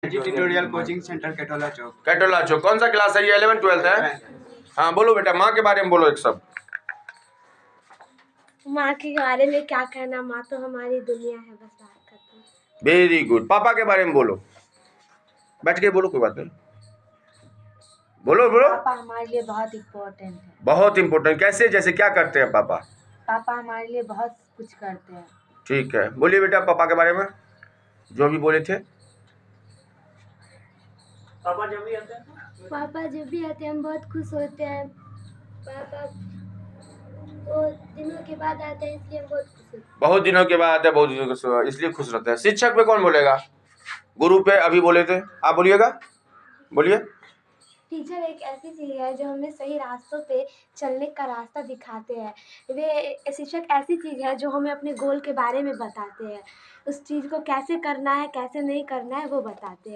Tutorial coaching centre कटोला चौक। कैटोला चौक। कौन सा class है ये? 11 12 है। हाँ बोलो बेटा, माँ के बारे में बोलो एक सब। माँ के बारे में क्या कहना, माँ तो हमारी दुनिया है, बस बात खत्म। Very good. पापा के बारे में बोलो, बैठ के बोलो, कोई बात नहीं, बोलो बोलो। पापा हमारे लिए बहुत इम्पोर्टेंट है। बहुत इम्पोर्टेंट कैसे? जैसे क्या करते हैं पापा? पापा हमारे लिए बहुत कुछ करते हैं। ठीक है, बोलिए बेटा पापा के बारे में जो भी बोले थे। पापा जब भी आते हैं हम बहुत खुश होते हैं। पापा बहुत दिनों के बाद आते हैं, इसलिए हम बहुत खुश होते हैं। बहुत दिनों के बाद आते हैं, बहुत दिनों के इसलिए खुश रहते हैं। शिक्षक पे कौन बोलेगा? गुरु पे अभी बोले थे, आप बोलिएगा, बोलिए। टीचर एक ऐसी चीज़ है जो हमें सही रास्तों पे चलने का रास्ता दिखाते हैं। वे शिक्षक ऐसी चीज़ है जो हमें अपने गोल के बारे में बताते हैं, उस चीज़ को कैसे करना है कैसे नहीं करना है वो बताते हैं।